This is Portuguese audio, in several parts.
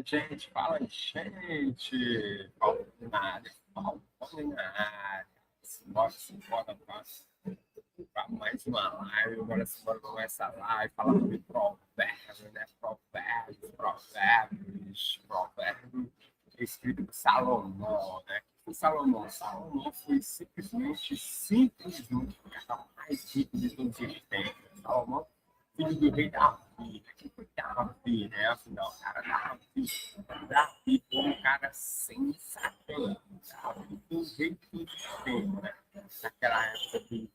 Gente, fala, gente. Paulo na área, Paulo na área. Simbora para mais uma live. Agora simbora começar a live, falar sobre provérbios, né? Provérbios, escrito por Salomão, né? O Salomão foi simplesmente o cara mais rico de todos os tempos. Salomão, filho do rei Davi. Quem foi Davi, né? Afinal, cara, Davi foi um cara sensacional. Davi foi o rei de todos os tempos, né? Naquela época de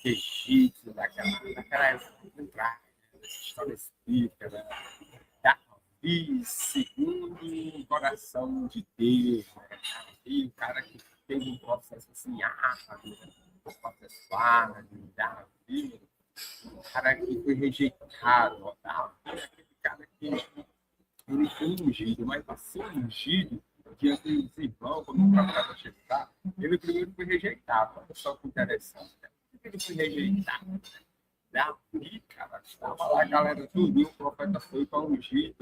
Egito, daquela época do Traje, dessa história espírita, né? Davi, segundo o coração de Deus, né? Davi, o cara que teve um processo assim, um processo Davi, um cara que foi rejeitado, Davi, aquele cara que ele foi ungido, mas para ser ungido diante dos irmãos, quando o profeta chegar, ele primeiro foi rejeitado. Olha só que interessante. Né? Por que ele foi rejeitado? Davi, cara, estava lá, a galera tudo, e o profeta foi para ungir,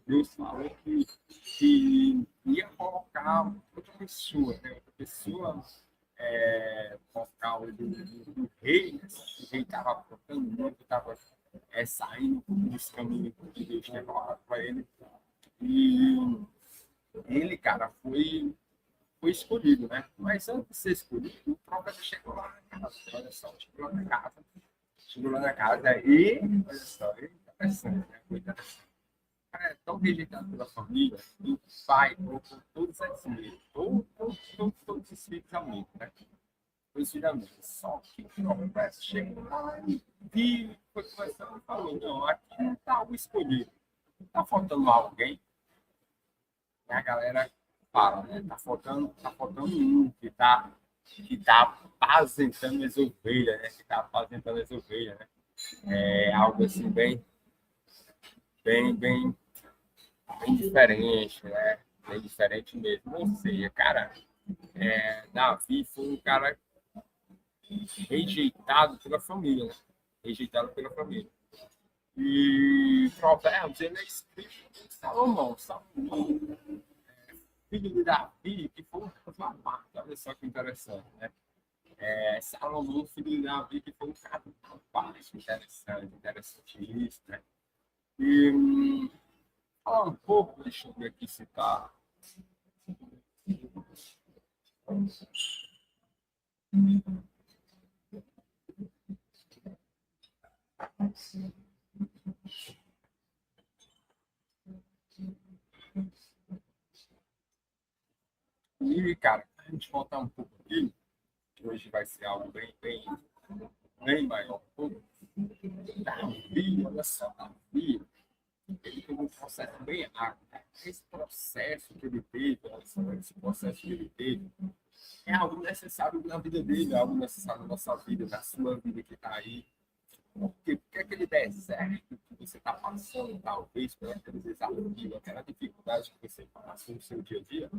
Deus falou que ia colocar outra pessoa, né? Outra pessoa por causa do rei, né? O rei estava trocando muito, estava saindo dos caminhos que Deus tinha colocado para ele. E ele, cara, foi escolhido, né? Mas antes de ser escolhido, o profeta chegou lá na casa, olha só, chegou lá na casa e, olha só, é interessante, né? Foi interessante. O cara é tão rejeitado pela família, e o pai colocou todos as filhos, todos os filhos amigos, né? Os filhos amigos. Só que o profeta chegou lá e viu, foi conversando e falou, não, aqui não está o escolhido. Está faltando alguém. E a galera fala, né? Tá faltando um que tá apacentando as ovelhas, né? Que tá apacentando as ovelhas, né? É algo assim bem, bem, bem diferente, né? Bem diferente mesmo. Ou seja, cara, Davi foi um cara rejeitado pela família, né? Rejeitado pela família. E Provérbios, ele é escrito por Salomão. Salomão, filho de Davi, que foi uma marca. Olha só que interessante, né? Salomão, filho de Davi, que foi um cara fantástico, interessante isso, né? E falar um pouco, deixa eu ver aqui se tá. E, cara, a gente voltar um pouco aqui, que hoje vai ser algo bem maior um pouco. Davi, olha só, Davi, ele teve um processo bem árduo. Esse processo que ele teve, esse processo que ele teve, é algo necessário na vida dele, é algo necessário na nossa vida, na sua vida que está aí. Porque aquele deserto que você está passando, talvez, por aqueles desafios, aquela dificuldade que você passa no seu dia a dia,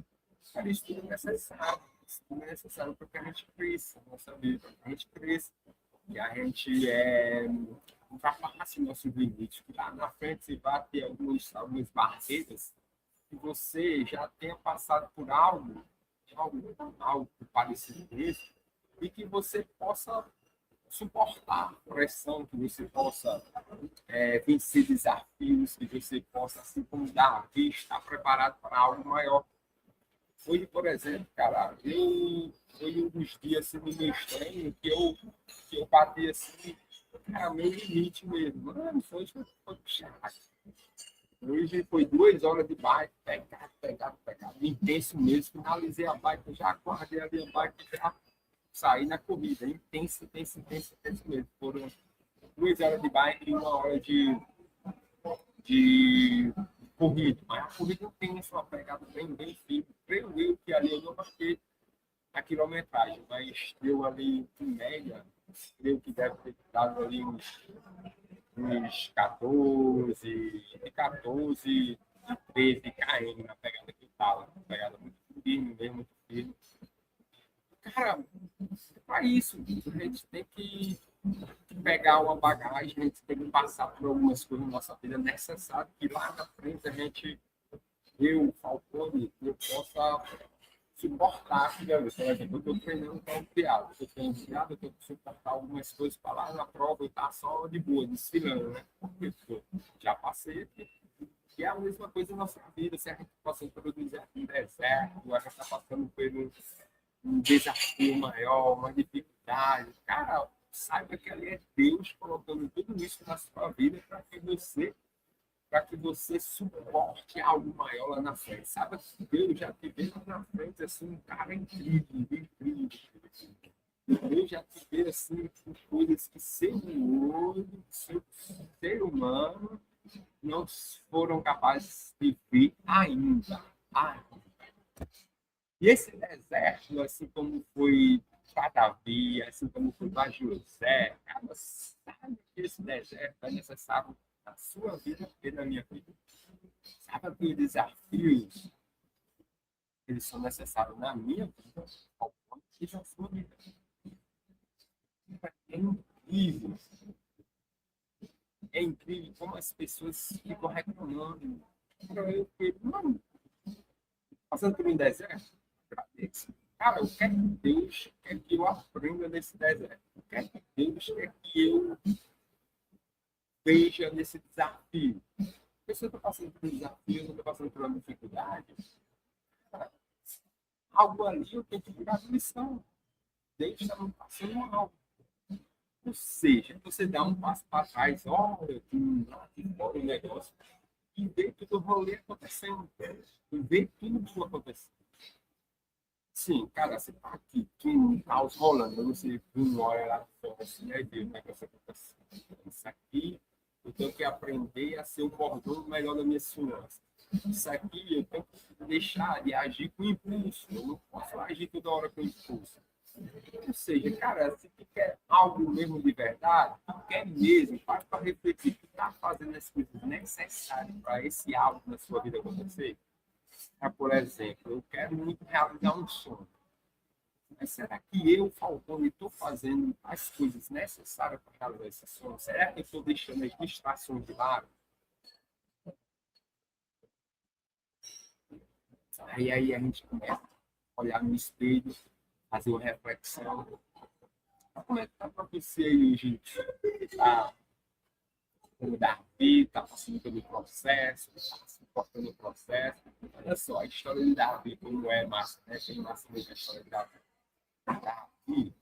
cara, isso tudo é necessário. Isso tudo é necessário porque a gente cresça na nossa vida, a gente cresça. E a gente ultrapassa nossos limites. Que lá na frente você vai ter algumas barreiras que você já tenha passado por algo parecido com isso, e que você possa suportar a pressão, que você possa vencer desafios, que você possa, assim como Davi, estar preparado para algo maior. Hoje, por exemplo, cara, foi um dos dias assim, meio estranho que eu bati assim, cara, meu limite mesmo. Mano, foi puxado. Hoje foi 2 horas de bike, pegado, intenso mesmo. Finalizei a bike, já guardei ali a bike, já saí na corrida. Intenso mesmo. Foram 2 horas de bike e 1 hora de corrida. Mas a corrida tem uma pegada bem firme. Creio eu que ali eu não marquei a quilometragem, mas deu ali, em média, creio que deve ter dado ali uns 14 e 13 km na pegada que estava. Uma pegada muito firme mesmo, muito firme. Cara, para isso, a gente tem que pegar uma bagagem, a gente tem que passar por algumas coisas na nossa vida necessárias que lá na frente a gente, eu, Falcone, eu possa suportar aquilo ali. Por exemplo, eu estou treinando para um triado. Eu tenho triado, eu tenho que suportar algumas coisas para lá na prova e estar só de boa, desfilando, né? Porque eu já passei aqui. E é a mesma coisa na nossa vida. Se a gente está passando por um deserto, a gente está passando por um desafio maior, uma dificuldade. Cara, saiba que ali é Deus colocando tudo isso na sua vida para que você suporte algo maior lá na frente. Sabe que Deus já te vê lá na frente assim, um cara incrível, incrível. Deus já te vê assim com coisas que ser humano não foram capazes de ver ainda. E esse deserto, assim como foi para Davi, assim como foi para José, cara, sabe que esse deserto é necessário na sua vida e na minha vida. Sabe que os desafios, eles são necessários na minha vida, ao ponto que na sua vida. É incrível. É incrível como as pessoas ficam reclamando. Eu fico, mano, passando por um deserto, cara, o que é que Deus quer que eu aprenda nesse deserto? O que é que Deus quer que eu veja nesse desafio? Porque se eu estou passando por um desafio, se eu estou passando por uma dificuldade, cara, algo ali eu tenho que tirar lição. Deus está me passando algo. Ou seja, você dá um passo para trás, olha, embora o negócio, e vê tudo o rolê acontecendo. E vê tudo acontecendo. Sim, cara, você tá aqui, que caos rolando, você não olha lá fora assim, aí vê o negócio acontecendo. Isso aqui, eu tenho que aprender a ser o cordão melhor da minha finanças. Isso aqui, eu tenho que deixar de agir com impulso. Eu não posso agir toda hora com impulso. Ou seja, cara, se tu quer algo mesmo de verdade, tu quer mesmo, para refletir, tu tá fazendo as coisas necessárias para esse algo na sua vida acontecer. Por exemplo, eu quero muito realizar um sonho. Mas será que eu, Falcone, estou fazendo as coisas necessárias para realizar esse sonho? Será que eu estou deixando as distrações de lado? Aí a gente começa a olhar no espelho, fazer uma reflexão. Como é que está para você aí, gente? Está como Davi, está passando pelo processo, está suportando o processo. Olha só, a história de Davi, como é massa, né? Tem massa mesmo a história de Davi. Davi,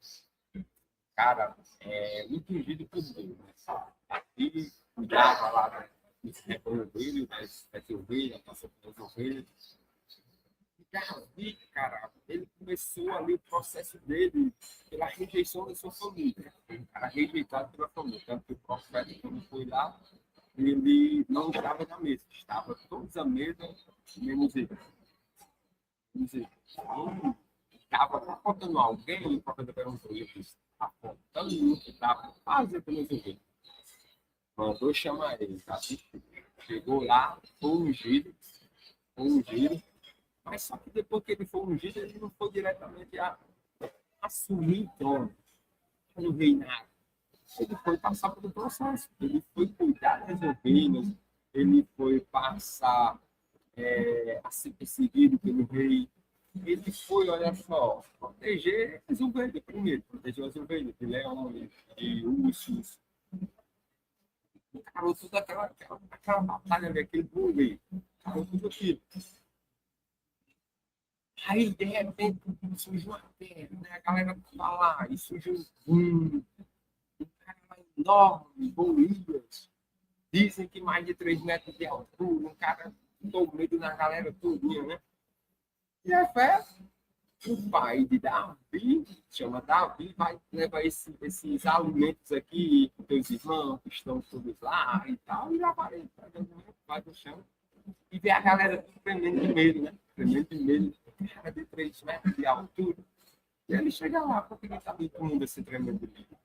cara, muito ungido por Deus, né? Davi cuidava lá dos rebanhos dele, das ovelhas, passou pelas ovelhas. E Davi, cara, ele começou ali o processo dele pela rejeição da sua família. Ele era rejeitado pela família. Tanto que o profeta, quando foi lá, ele não estava na mesa, estava todos à mesa, menos ele. Estava faltando alguém, o profeta perguntou, ele disse, está faltando muito, estava quase pelas ovelhas. Mandou chamar ele, tá? Chegou lá, foi ungido, mas só que depois que ele foi ungido, ele não foi diretamente a assumir o trono, no reinado. Ele foi passar pelo processo, ele foi cuidar das ovelhas, ele foi passar a ser perseguido pelo rei. Ele foi, olha só, proteger as ovelhas primeiro, proteger as ovelhas de leões, de ursos. Carou toda aquela batalha daquele bullying, carou tudo aquilo. Aí, de repente, surgiu uma pedra, né? A galera tava lá, e surgiu um cara enorme, Golias. Dizem que mais de 3 metros de altura, um cara com medo na galera todinha, né? E a fé, o pai de Davi, chama Davi, vai levar esses alimentos aqui para teus irmãos que estão todos lá e tal, e já vai no chão. E vê a galera tremendo de medo, né? Tremendo de medo, cara de 3 metros de altura. E ele chega lá, porque ele está todo mundo assim tremendo de medo.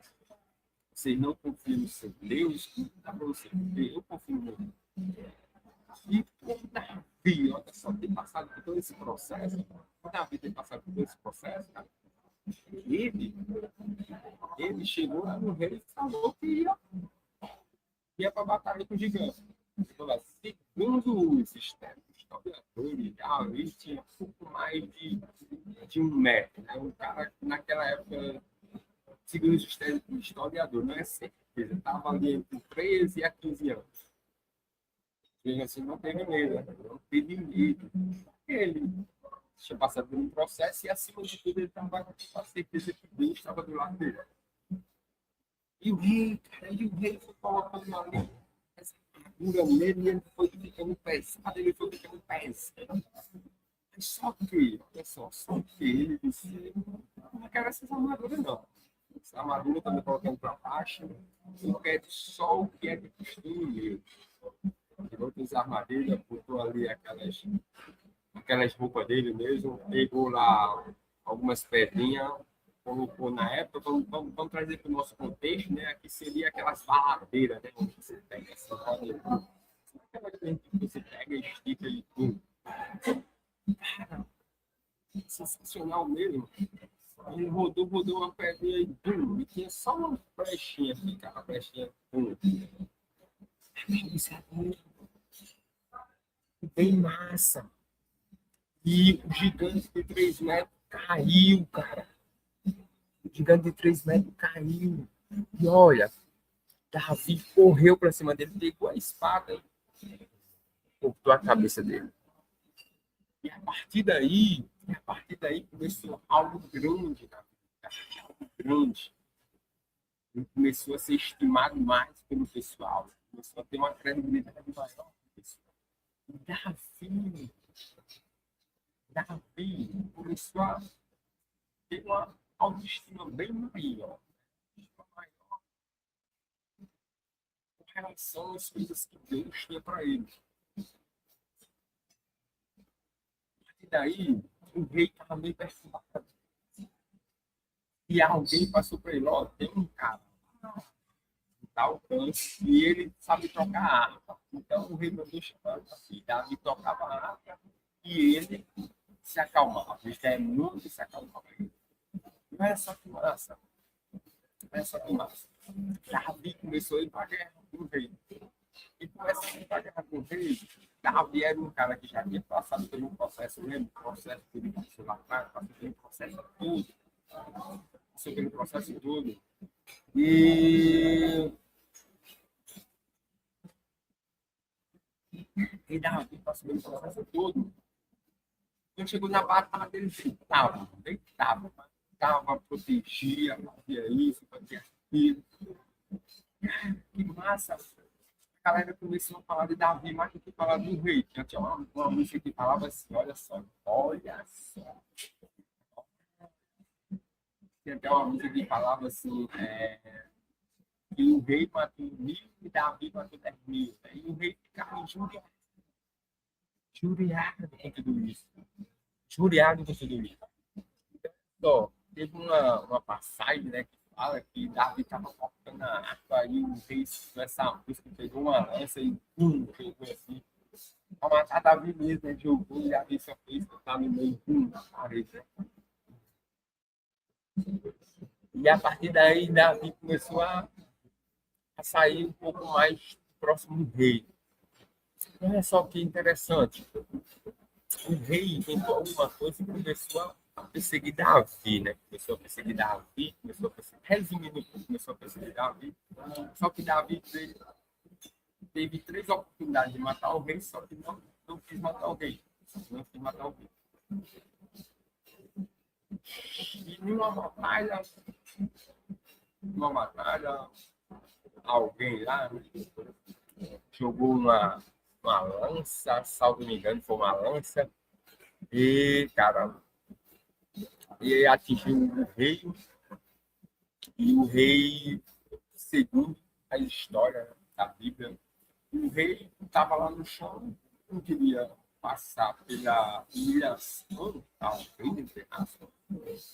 Vocês não confiam no seu Deus, dá para você ver, eu confio no meu. E como Davi, olha só, tem passado por todo esse processo, Davi tem passado por todo esse processo, cara, ele chegou lá no rei e falou que ia ia para a batalha com o gigante. Segundo os historiadores, ali tinha um pouco mais de 1 metro. Né? Um cara que naquela época, segundo os historiadores, não é certeza, estava ali entre 13 a 15 anos. Mesmo assim, não teve medo, né? Não teve medo. Ele tinha passado por um processo e, acima de tudo, ele estava com a certeza que Deus estava do lado dele. E o rei foi colocando ali essa figura nele e ele foi ficando pesado, ele foi ficando pesado. Só que, pessoal, só que ele disse, não quero essas armaduras, não. Essa armadura está me colocando para baixo, eu quero só o que é de costume mesmo. Tirou as armadilhas, botou ali aquelas roupas dele mesmo, pegou lá algumas pedrinhas, colocou na época, vamos trazer para o nosso contexto, né? Que seria aquelas baladeiras, né? Onde você pega essa roda, aquela que você pega e estica e pum. Cara, sensacional mesmo. Ele rodou uma pedrinha e pum, e tinha só uma flechinha aqui, cara, uma flechinha, pum. Isso é bem massa. E o gigante de 3 metros caiu, cara. O gigante de 3 metros caiu. E olha, Davi correu para cima dele, pegou a espada e cortou a cabeça dele. E a partir daí começou algo grande, cara. Algo grande. Ele começou a ser estimado mais pelo pessoal. Começou a ter uma credibilidade maior pelo pessoal. E Davi começou a ter uma autoestima bem maior. Com relação às coisas que Deus tinha para ele. E daí, o rei estava meio perturbado. E alguém passou para ele, ó, tem um cara dá o canto e ele sabe tocar harpa. Então o rei mandou chamar assim, Davi tocava a harpa e ele se acalmava. Isso é muito se acalmava. Olha só que massa. Olha só que massa. Davi começou a ir para a guerra com o rei. E começou a ir para a guerra com o rei. Davi era um cara que já tinha passado por um processo mesmo, processo que ele passou lá atrás, passou pelo processo todo. Passou pelo processo todo. E Davi passou pelo processo todo. Quando chegou na batalha, ele deitava, protegia, fazia isso, fazia aquilo. Que massa! A galera começou a falar de Davi mais do que falar do rei. Tinha uma música que falava assim: olha só. Tinha até uma música que falava assim: que o rei matou 1000 e Davi matou 10.000. E o rei ficava injuriado com tudo isso. Só, teve uma passagem, né, que fala que Davi estava tocando a harpa e o rei essa música, pegou uma lança e pum, jogou assim. Para matar Davi mesmo, né, jogou e Davi só fez botar no meio da parede. E a partir daí, Davi começou a sair um pouco mais próximo do rei. Olha só que interessante. O rei inventou alguma coisa e começou a perseguir Davi, né? Resumindo, começou a perseguir Davi. Só que Davi teve 3 oportunidades de matar o rei, só que não quis matar o rei. E numa batalha, alguém lá, né, jogou uma lança, salvo me engano, foi uma lança, e, cara, e atingiu o rei, e o rei, segundo a história da Bíblia, o rei estava lá no chão, não queria passar pela humilhação, talvez,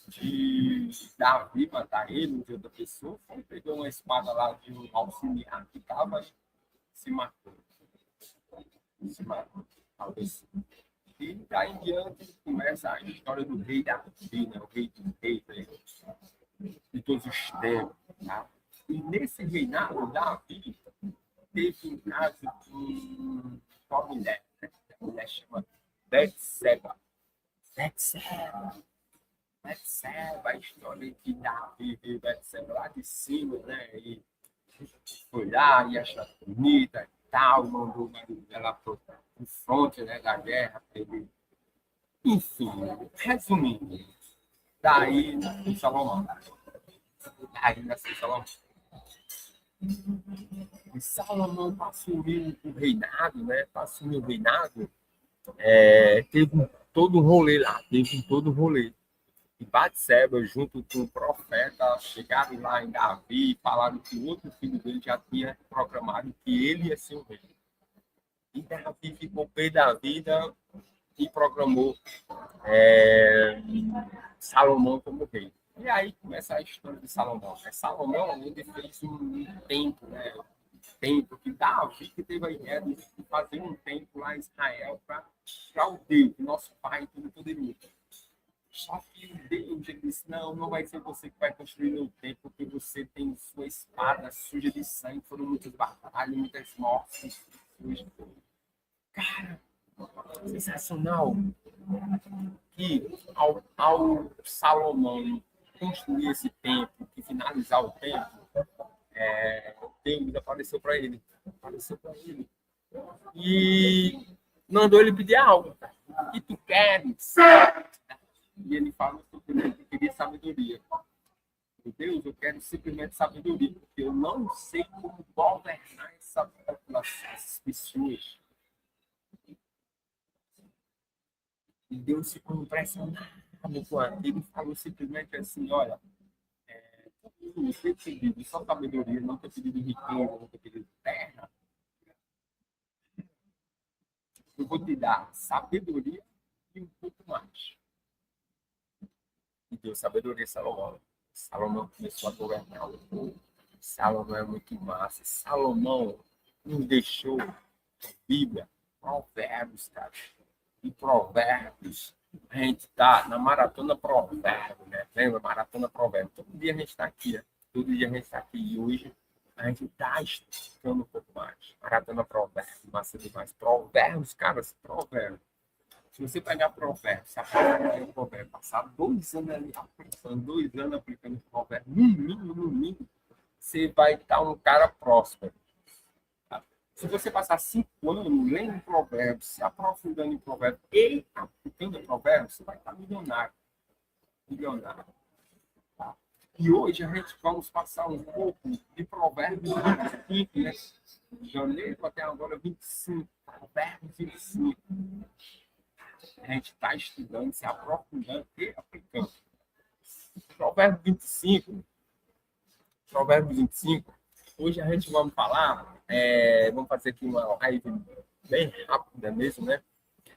de Davi matar ele, de outra pessoa, ele pegou uma espada lá de um auxiliar que estava e se matou. Talvez. E daí em diante começa a história do rei Davi, né? O rei do rei, né? De todos os tempos. Tá? E nesse reinado, Davi teve um caso de uma mulher, né? A mulher chama Betseba. Betseba, a história de Davi e Betseba lá de cima, né? E foi lá e achou bonita e tal, mandou o marido dela pro fronte, né, da guerra. Enfim, resumindo, daí nasceu Salomão. Daí nasceu Salomão. E Salomão, para assumir o reinado, né? Para assumir o reinado, teve todo um rolê lá, E Batseba, junto com o profeta, chegaram lá em Davi e falaram que o outro filho dele já tinha proclamado que ele ia ser o rei. E Davi ficou pé da vida e proclamou Salomão como rei. E aí começa a história de Salomão. Salomão, ele fez um templo, né? Templo que Davi que teve a ideia de fazer um templo lá em Israel para o Deus, nosso Pai Todo-Poderoso. Só que Deus disse, não vai ser você que vai construir meu templo, porque você tem sua espada suja de sangue, foram muitas batalhas, muitas mortes. Cara, sensacional que ao Salomão construir esse templo, que finalizar o templo, Deus apareceu para ele. E mandou ele pedir algo. O que tu queres? E ele falou simplesmente que queria sabedoria. Deus, eu quero simplesmente sabedoria, porque eu não sei como governar essa população, essas pessoas. E Deus ficou impressionado com aquilo e falou simplesmente assim, olha, não ter pedido só sabedoria, não ter pedido riqueza, não ter pedido terra, eu vou te dar sabedoria e um pouco mais. E deu sabedoria a Salomão. Salomão começou a governar o povo. Salomão é muito massa. Salomão nos deixou a Bíblia, Provérbios, cara. E Provérbios, a gente está na maratona Provérbios, né? Lembra? Maratona Provérbios. Todo dia a gente está aqui, né? Todo dia a gente está aqui. E hoje a gente está esticando um pouco mais. Maratona Provérbios, massa demais. Provérbios, cara, Provérbios. Se você pegar Provérbios, se aprender o Provérbio, passar 2 anos ali aplicando Provérbio, no mínimo, você vai estar um cara próspero. Tá? Se você passar 5 anos lendo Provérbios, se aprofundando em Provérbios e aplicando Provérbios, você vai estar milionário. Tá? E hoje a gente vamos passar um pouco de Provérbios 25, né? De janeiro até agora 25. Provérbios 25. A gente está estudando, se aprofundando e aplicando. Provérbio 25. Hoje a gente vamos falar, vamos fazer aqui uma live bem rápida mesmo, né?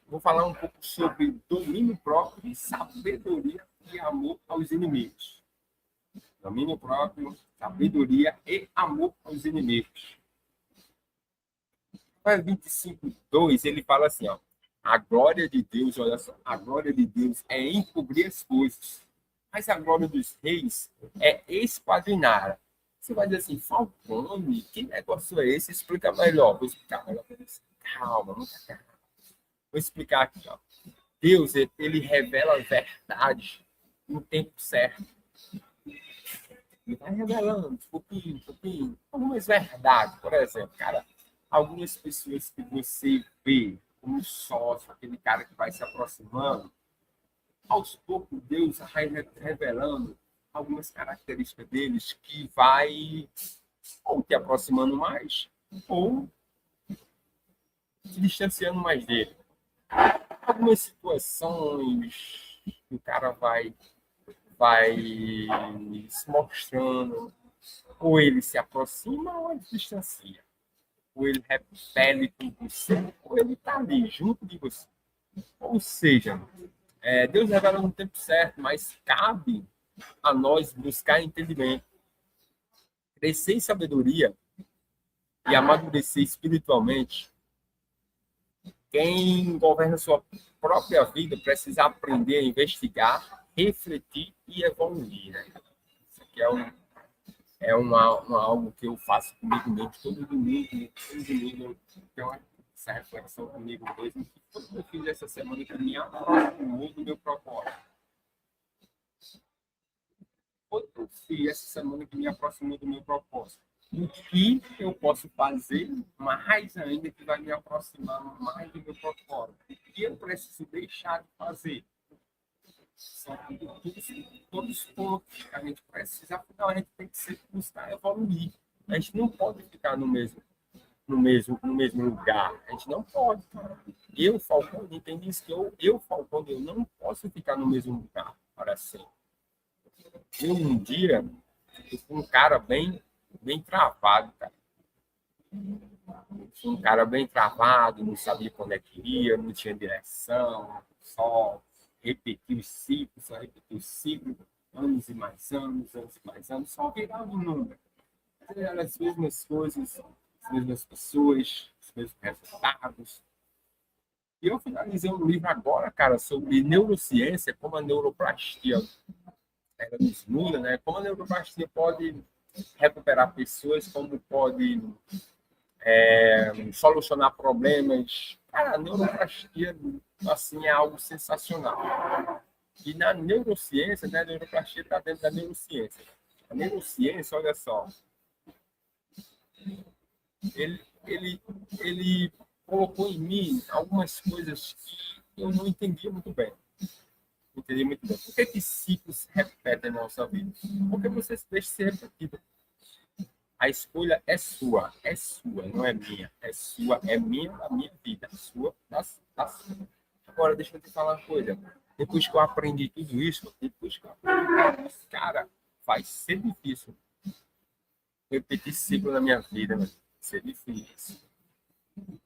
Vou falar um pouco sobre domínio próprio, sabedoria e amor aos inimigos. Domínio próprio, sabedoria e amor aos inimigos. Provérbio 25, 2, ele fala assim, ó. A glória de Deus, olha só, a glória de Deus é encobrir as coisas, mas a glória dos reis é esquadrinhar. Você vai dizer assim, Falcone, que negócio é esse? Explica melhor. Vou explicar melhor. Calma, muita calma. Vou explicar aqui. Ó. Deus, ele revela a verdade no tempo certo. Ele vai revelando, um pouquinho. Algumas verdades, por exemplo, cara, algumas pessoas que você vê como sócio, aquele cara que vai se aproximando, aos poucos Deus vai revelando algumas características deles que vai ou te aproximando mais ou se distanciando mais dele. Algumas situações que o cara vai se mostrando, ou ele se aproxima ou ele se distancia. Ou ele repele com você, ou ele está ali, junto de você. Ou seja, Deus revela no tempo certo, mas cabe a nós buscar entendimento, crescer em sabedoria e amadurecer espiritualmente. Quem governa sua própria vida precisa aprender a investigar, refletir e evoluir. Né? Isso aqui é uma algo que eu faço comigo mesmo, todo domingo eu tenho essa reflexão comigo mesmo. O que eu fiz essa semana que me aproximou do meu propósito? O que eu fiz essa semana que me aproximou do meu propósito? O que eu posso fazer mais ainda que vai me aproximar mais do meu propósito? O que eu preciso deixar de fazer? São todos os pontos que a gente precisa, afinal, a gente tem que sempre buscar evoluir. A gente não pode ficar no mesmo lugar. A gente não pode. Eu, Falcone, entendi isso que Falcone, eu não posso ficar no mesmo lugar para sempre. Um dia, eu fui um cara bem travado, cara. Fui um cara bem travado, não sabia quando é que ia, não tinha direção, só repetir os ciclos, anos e mais anos, só virava um número. Eram as mesmas coisas, as mesmas pessoas, os mesmos resultados. E eu finalizei um livro agora, cara, sobre neurociência, como a neuroplastia ela nos muda, né? Como a neuroplastia pode recuperar pessoas, como pode solucionar problemas. Cara, a neuroplastia, assim, é algo sensacional. E na neurociência, né, a neuroplastia está dentro da neurociência. A neurociência, olha só, ele colocou em mim algumas coisas que eu não entendia muito bem. Entendi muito bem. Por que ciclos se repetem na nossa vida? Porque você se deixa ser repetido. A escolha é sua, não é minha. É sua, é minha, da minha vida. Sua, da sua. Agora, deixa eu te falar uma coisa. Depois que eu aprendi tudo isso, cara, vai ser difícil repetir ciclo na minha vida, vai ser difícil.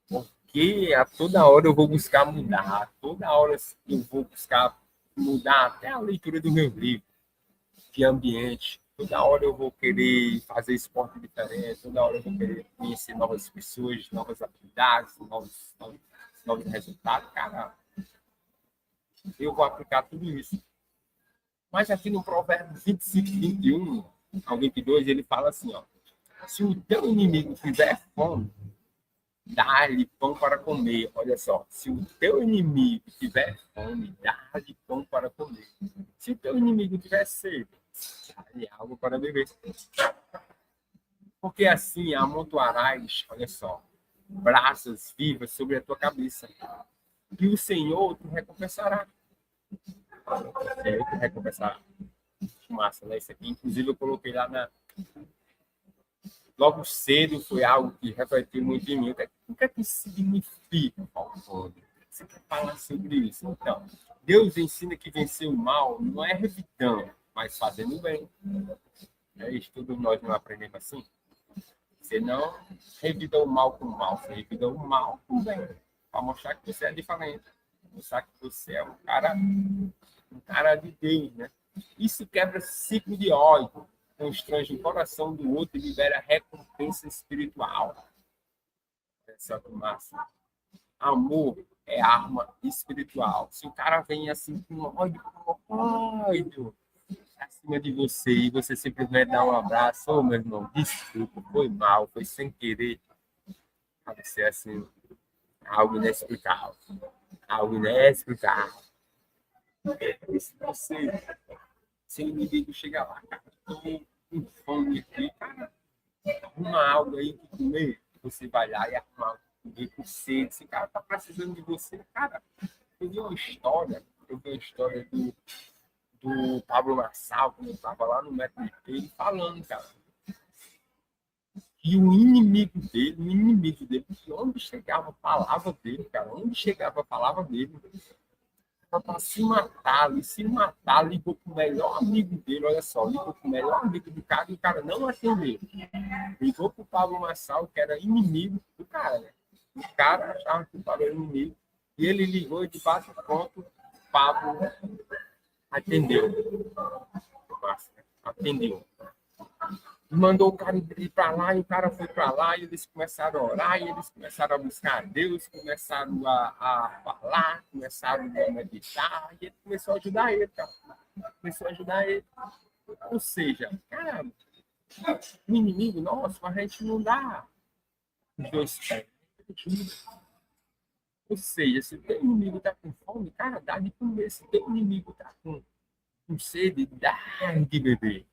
Porque a toda hora eu vou buscar mudar, a toda hora eu vou buscar mudar até a leitura do meu livro, de ambiente. Toda hora eu vou querer fazer esporte diferente, toda hora eu vou querer conhecer novas pessoas, novas atividades, novos resultados. Cara, eu vou aplicar tudo isso. Mas aqui no Provérbio 25, 21, ao 22, ele fala assim, ó, se o teu inimigo tiver fome, dá-lhe pão para comer. Olha só, se o teu inimigo tiver fome, dá-lhe pão para comer. Se o teu inimigo tiver sede, dá-lhe água para beber. Porque assim amontoarás, olha só, brasas vivas sobre a tua cabeça. E o Senhor te recompensará. O Senhor te recompensará. Massa, né? Isso aqui, inclusive, eu coloquei lá logo cedo, foi algo que refletiu muito em mim. O que é que significa, Paulo? Você quer falar sobre isso? Então, Deus ensina que vencer o mal não é revidando, mas fazendo bem. É isso, todos nós não aprendemos assim. Você não revida o mal com o mal, você revida o mal com o bem. Para mostrar que você é diferente. Mostrar que você é um cara de Deus, né? Isso quebra ciclo de ódio, constrange o coração do outro e libera recompensa espiritual. Essa massa. Amor é arma espiritual. Se o cara vem assim com ódio acima de você e você simplesmente dá um abraço, ô meu irmão, desculpa, foi mal, foi sem querer. Pode ser assim, algo inexplicável. Algo inexplicável. Se você, seu inimigo chega lá, cara, tô com fome aqui, cara, arruma algo aí que comer, você vai lá e arruma algo que comer com sede. Esse cara tá precisando de você, cara. Eu vi uma história do Pablo Marçal, quando eu estava lá no método dele, falando, cara. E o inimigo dele, onde chegava a palavra dele, cara, onde chegava a palavra dele, para se matar, ligou pro melhor amigo dele, olha só, ligou pro melhor amigo do cara e o cara não atendeu. Ligou pro Pablo Marçal, que era inimigo do cara, né? O cara achava que o Pablo era inimigo, e ele ligou e de bate pronto, Pablo atendeu. Atendeu. Mandou o cara ir para lá, e o cara foi para lá, e eles começaram a orar, e eles começaram a buscar a Deus, começaram a falar, começaram a meditar, e ele começou a ajudar ele, cara. Começou a ajudar ele. Ou seja, cara, O inimigo nosso, a gente não dá os dois pés. Ou seja, se o teu inimigo está com fome, cara, dá de comer. Se o teu inimigo está com sede, dá de beber.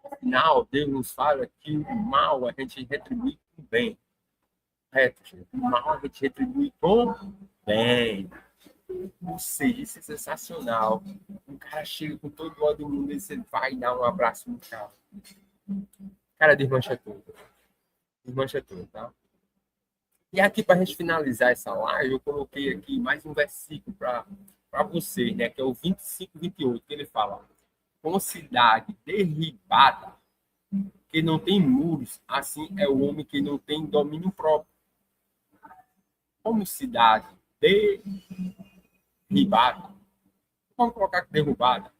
Afinal, Deus nos fala que o mal a gente retribui com bem. Correto, gente? O mal a gente retribui com bem. Ou seja, isso é sensacional. Um cara chega com todo o ódio do mundo e você vai dar um abraço no cara. Cara, desmancha tudo. Desmancha tudo, tá? E aqui, para a gente finalizar essa live, eu coloquei aqui mais um versículo para vocês, né? Que é o 25, 28, que ele fala: com cidade derribada, que não tem muros, assim é o homem que não tem domínio próprio. Como cidade derribada, vamos colocar derrubada,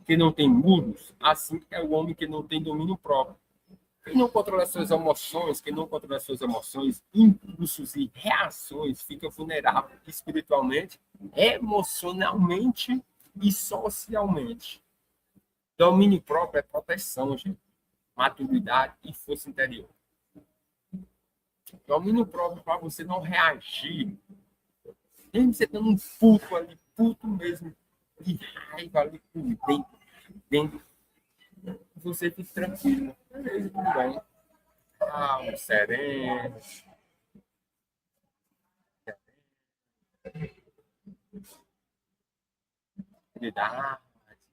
que não tem muros, assim é o homem que não tem domínio próprio. Quem não controla suas emoções, quem não controla suas emoções, impulsos e reações, fica vulnerável espiritualmente, emocionalmente e socialmente. Domínio próprio é proteção, gente. Maturidade e força interior. Domínio próprio para você não reagir. Mesmo você estando um puto ali, puto mesmo, de raiva ali por dentro, você fica tranquilo. Beleza, tudo bem. Calmo, sereno.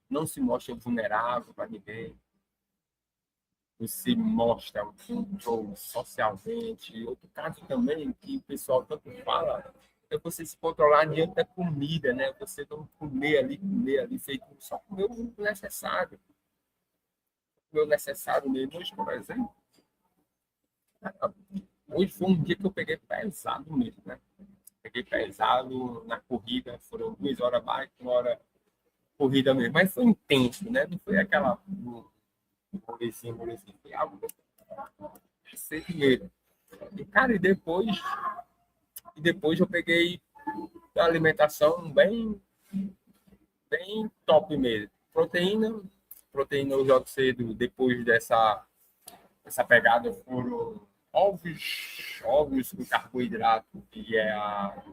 Não se mostra vulnerável para ninguém. Você mostra um controle socialmente. Outro caso também que o pessoal tanto fala é você se controlar diante da comida, né? Você não comer ali, feito só comer o necessário. Comer o necessário mesmo. Hoje, por exemplo, hoje foi um dia que eu peguei pesado mesmo, né? Peguei pesado na corrida, foram 2 horas mais, 1 hora corrida mesmo, mas foi intenso, né? Não foi aquela molezinha, foi algo sempre mesmo. E, cara, e depois eu peguei a alimentação bem top mesmo. Proteína eu jogo cedo, depois dessa pegada foram ovos com carboidrato, que é a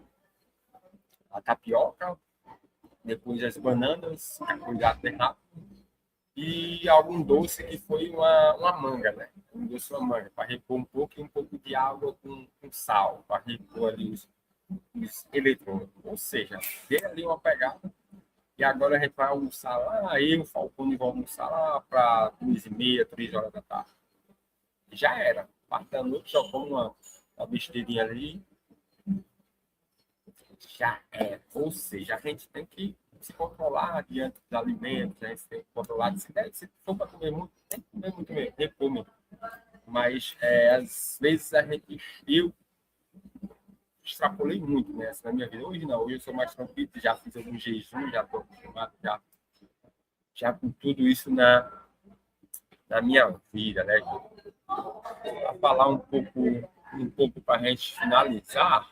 tapioca, depois as bananas, carboidrato errado, e algum doce que foi uma manga, né? Um doce, uma manga, para repor um pouco e um pouco de água com sal, para repor ali os eletrônicos. Ou seja, dei ali uma pegada e agora a gente vai almoçar lá, eu, o Falcone, vou almoçar lá para 2h30, 3 horas da tarde. Já era. Parte da noite, só como uma besteirinha ali, já é. Ou seja, a gente tem que se controlar diante dos alimentos, né? Você tem que controlar. Se for para comer muito, tem que comer muito mesmo, tem que comer. Mas, às vezes, eu extrapolei muito nessa na minha vida. Hoje não, hoje eu sou mais tranquilo, já fiz algum jejum, já estou acostumado já com tudo isso na minha vida, né? Para falar um pouco para a gente finalizar,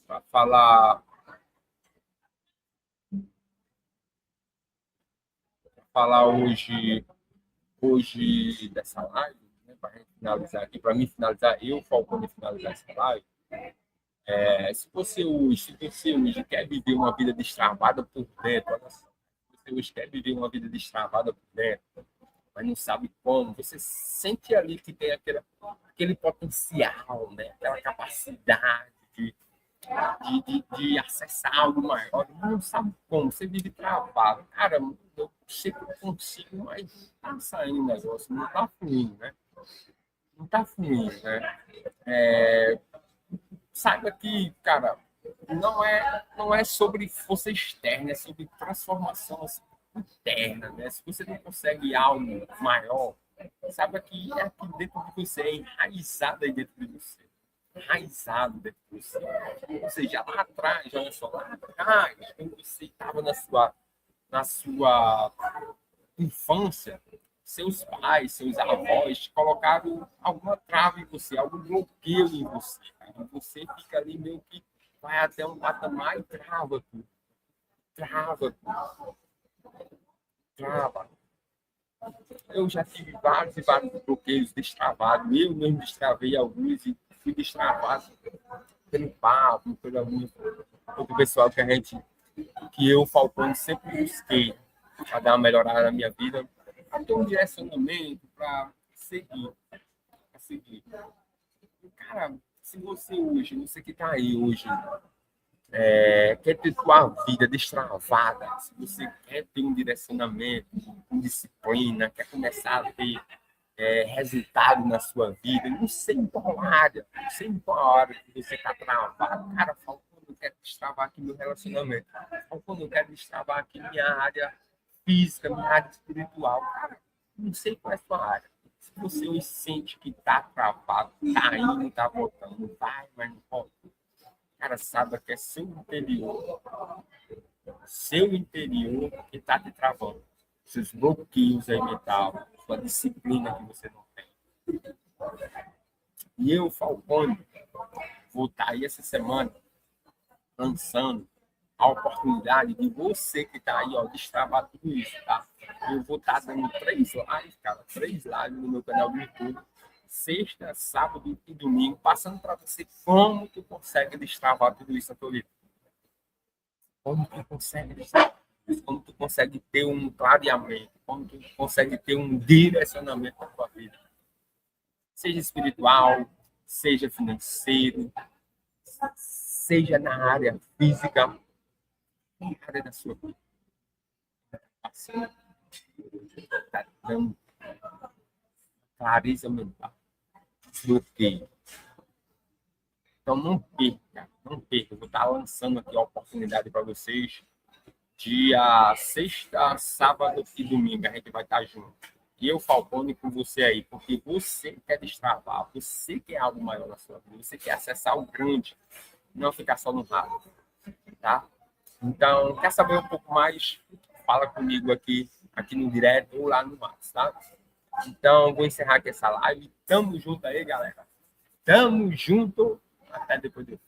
para falar hoje dessa live, né, para a gente finalizar aqui, para mim finalizar, eu, Falcone, finalizar essa live. Se você hoje quer viver uma vida destravada por dentro, olha só, se você hoje quer viver uma vida destravada por dentro, mas não sabe como, você sente ali que tem aquele potencial, né? Aquela capacidade de acessar algo maior, não sabe como, você vive travado. Cara, eu sei que eu consigo, mas tá saindo o negócio, não tá fluindo, né? Não tá fluindo, né? Saiba que, cara, não é sobre força externa, é sobre transformação assim, interna, né? Se você não consegue algo maior, saiba que é aqui dentro de você, é enraizado aí dentro de você. Enraizado dentro de você. Ou seja, lá atrás, olha só, lá atrás, quando você estava na sua infância, seus pais, seus avós colocaram alguma trava em você, algum bloqueio em você. Cara. Você fica ali meio que vai até um patamar e trava tudo. Trava tudo. Trava. Eu já tive vários e vários bloqueios destravados. Eu mesmo destravei alguns e fui destravado pelo papo, pelo outro pessoal que eu, Falcone, sempre busquei a dar uma melhorada na minha vida, para ter um direcionamento, para seguir. Pra seguir. Cara, se você hoje, você que está aí hoje, quer ter sua vida destravada, se você quer ter um direcionamento, com disciplina, quer começar a ter resultado na sua vida, não sei em qual área, não sei em qual área que você está travado. Cara, Falcão, eu quero destravar aqui meu relacionamento. Falcão, eu quero destravar aqui minha área física, minha área espiritual. Cara, não sei qual é a sua área. Se você hoje sente que está travado, está indo, está voltando, vai, mas não volta. Cara, saiba que é seu interior que está te travando. Seus bloqueios aí mental, sua disciplina que você não tem. E eu, Falcone, vou estar aí essa semana lançando a oportunidade de você que está aí, ó, destravar tudo isso, tá? Eu vou estar dando 3 lives, cara, 3 lives no meu canal do YouTube, sexta, sábado e domingo, passando para você como tu consegue destravar tudo isso na tua vida. Como tu consegue destravar isso, como tu consegue ter um clareamento, como tu consegue ter um direcionamento na tua vida. Seja espiritual, seja financeiro, seja na área física, na área da sua vida. Assim, tá dando clareza mental, bloqueio. Então não perca, não perca. Eu vou estar lançando aqui a oportunidade para vocês. Dia sexta, sábado e domingo a gente vai estar junto. E eu, Falcone, com você aí, porque você quer destravar, você quer algo maior na sua vida, você quer acessar o grande, não ficar só no rápido, tá? Então, quer saber um pouco mais? Fala comigo aqui no direto ou lá no WhatsApp, tá? Então, vou encerrar aqui essa live. Tamo junto aí, galera. Tamo junto. Até depois do